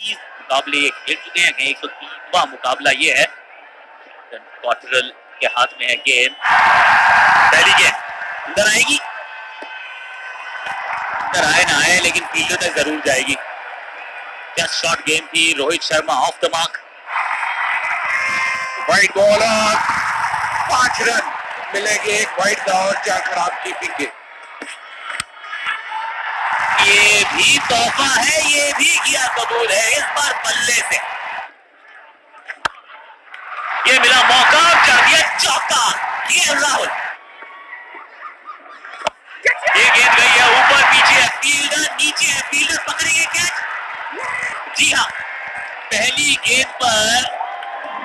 30 मुकाबले ये खेल चुके हैं। 103वां मुकाबला ये है। क्वार्टरल के हाथ में है गेंद। पहली गेंद अंदर आएगी, अंदर आए ना आए लेकिन फील्डर तक जरूर जाएगी। जस्ट शॉट गेम थी। Rohit Sharma of the mark. Wide ball और 5 रन मिलेंगे। एक वाइड का और 4 खराब कीपिंग के। ये भी तोहफा है, ये भी किया कबूल है। इस बार बल्ले से ये मिला मौका, कर दिया चौका। ये राहुल, ये गेंद गई है ऊपर, पीछे है फील्डर, नीचे है फील्डर, पकड़ेंगे कैच। जी हाँ, पहली गेंद पर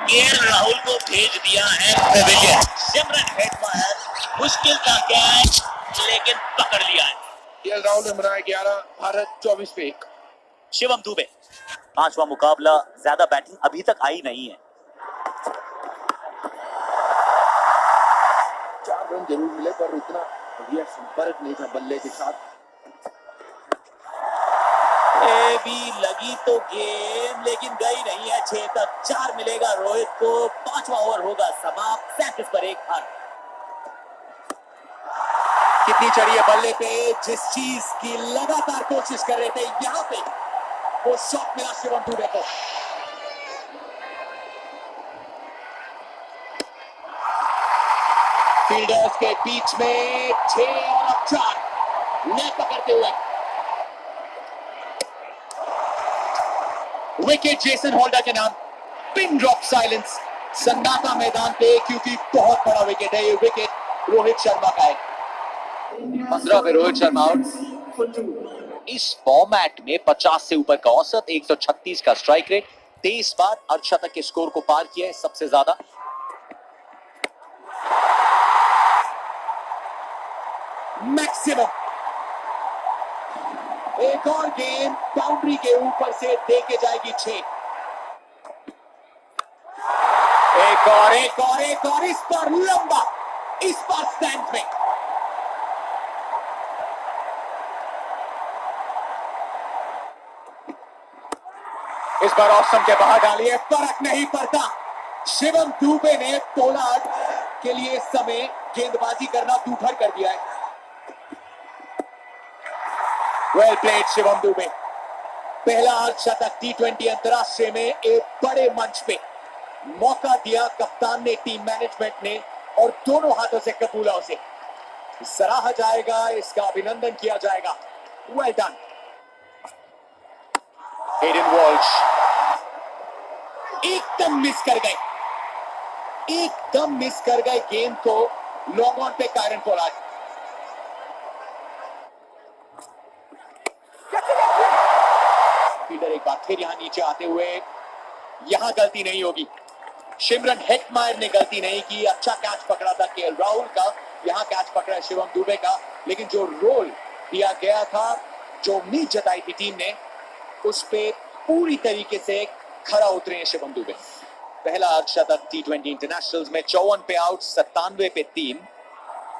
केएल राहुल को भेज दिया है पवेलियन। सिमरन हेटमायर, मुश्किल था कैच लेकिन पकड़ लिया है। केएल राहुल ने बनाया 11, भारत 24 पे 1। शिवम दुबे, 5वां मुकाबला, ज्यादा बैटिंग अभी तक आई नहीं है। 4 रन जरूर मिले पर इतना बढ़िया संपर्क नहीं था बल्ले के साथ। ये भी लगी तो गेम लेकिन गई नहीं है 6 तक। 4 मिलेगा रोहित को। 5वां ओवर होगा समाप्त। 37 पर 1 रन। कितनी चढ़ी है बल्ले पे, जिस चीज की लगातार कोशिश कर रहे थे, यहाँ पे वो शॉट मिला शिवम दुबे को। फील्डर्स के बीच में 6 और अब 4 न पकड़ते हुए विकेट जेसन होल्डर के नाम। पिन ड्रॉप साइलेंस सन्नाटा मैदान पे, क्योंकि बहुत बड़ा विकेट है। ये विकेट रोहित शर्मा का है। 15 पे रोहित शर्मा आउट। इस फॉर्मेट में 50 से ऊपर का औसत, 136 का स्ट्राइक रेट, 23 बार अर्धशतक के स्कोर को पार किया है सबसे ज्यादा। मैक्सिमम एक और गेंद बाउंड्री के ऊपर से देके जाएगी 6। एक और इस पर लंबा, इस पर स्टैंड में। इस बार ऑसम के बाहर डाली है, फर्क नहीं पड़ता। शिवम दुबे ने पोलार्ड के लिए इस समय गेंदबाजी करना दूभर कर दिया है। Well played Shivam Dubey. पहला अर्धशतक T20 अंतरराष्ट्रीय में एक बड़े मंच पे। मौका दिया कप्तान ने, टीम मैनेजमेंट ने, और दोनों हाथों से कबूला उसे। सराहा जाएगा, इसका अभिनंदन किया जाएगा। Well done. एडन वॉल्श एकदम मिस कर गए, एकदम मिस कर गए गेंद को लॉन्ग ऑन पे कायरन पोलार्ड। फील्डर एक बार फिर यहां नीचे आते हुए, यहां गलती नहीं होगी। सिमरन हेटमायर ने गलती नहीं की। अच्छा कैच पकड़ा था केएल राहुल का, यहां कैच पकड़ा शिवम दुबे का, लेकिन जो रोल दिया गया था, जो उम्मीद जताई थी टीम ने, उस पे पूरी तरीके से खरा उतरे हैं शिवम दुबे। पहला अर्धशतक T20 इंटरनेशनल्स में। 54 पे आउट, 97 पे 3।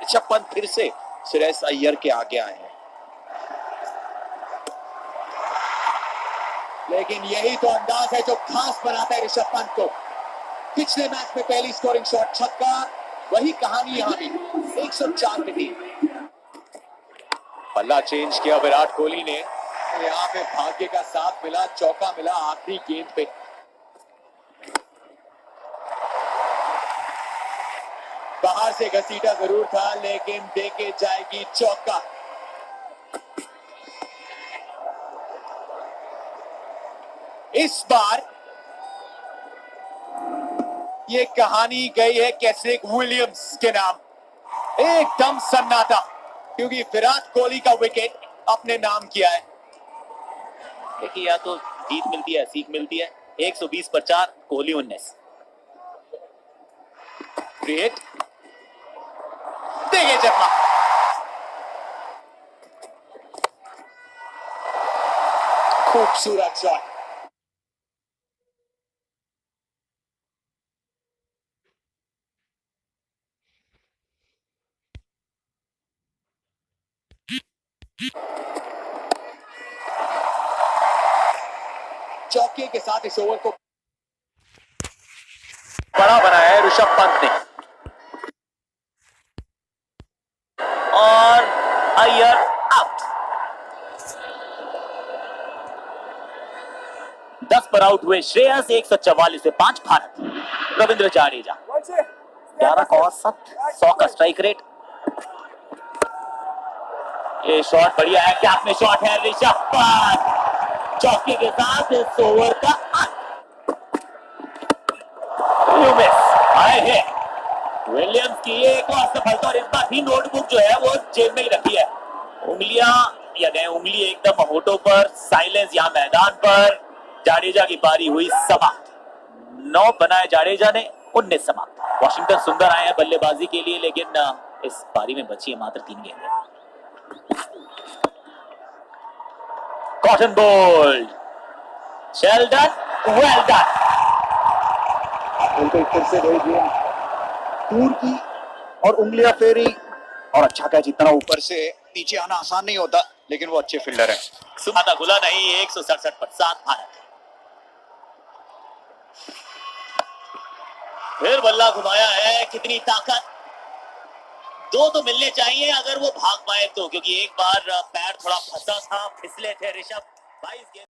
56 फिर से श्रेयस अय्यर के आगे आए हैं। लेकिन यही तो अंदाज है जो खास बनाता है ऋषभ पंत को। पिछले मैच में पहली स्कोरिंग शॉट छक्का, वही कहानी यहां भी। 104 पे 3। पल्ला चेंज किया विराट कोहली ने। यहां पे भाग्य का साथ मिला, चौका मिला आखिरी गेंद पे। बाहर से घसीटा जरूर था लेकिन देके जाएगी चौका। इस बार ये कहानी गई है कैसरिक विलियम्स के नाम। एकदम सन्नाटा, क्योंकि विराट कोहली का विकेट अपने नाम किया है। देखिए, या तो जीत मिलती है, सीख मिलती है। 120 पर 4, कोहली 19। क्रिएट देखिए जगमा, खूबसूरत शॉट। चौके के साथ इस ओवर को बड़ा बनाया है ऋषभ पंत ने, और अय्यर आउट। 10 पर आउट हुए श्रेयस। 144 से 5 भारत। रविंद्र जाडेजा 11 का औसत, 100 का स्ट्राइक रेट। ये शॉट बढ़िया है, कैप में शॉट है ऋषभ पंत चौके के साथ इस ओवर का आए हैं। विलियम्स की एक और सफलता, और इस बार भी नोटबुक जो है वो जेब में ही रखी है। उंगलियां या गए उंगली एकदम होठों पर, साइलेंस यहाँ मैदान पर। जाडेजा की पारी हुई समाप्त। 9 बनाए जाडेजा ने, 19 समाप्त। वॉशिंगटन सुंदर आए हैं बल्लेबाजी के लिए, लेकिन इस पारी में बची है मात्र 3 गेंदें। Cotton bowled, Sheldon, well done. बिल्कुल फिर से वही गेम दूर की और उंगलियां फेरी, और अच्छा कैच। इतना ऊपर से नीचे आना आसान नहीं होता, लेकिन वो अच्छे फील्डर है। सुबह खुला नहीं। 167 पर 7 भारत। फिर बल्ला घुमाया है, कितनी ताकत। 2 तो मिलने चाहिए अगर वो भाग पाए तो, क्योंकि एक बार पैर थोड़ा फंसा था, फिसले थे ऋषभ। 22 गेंद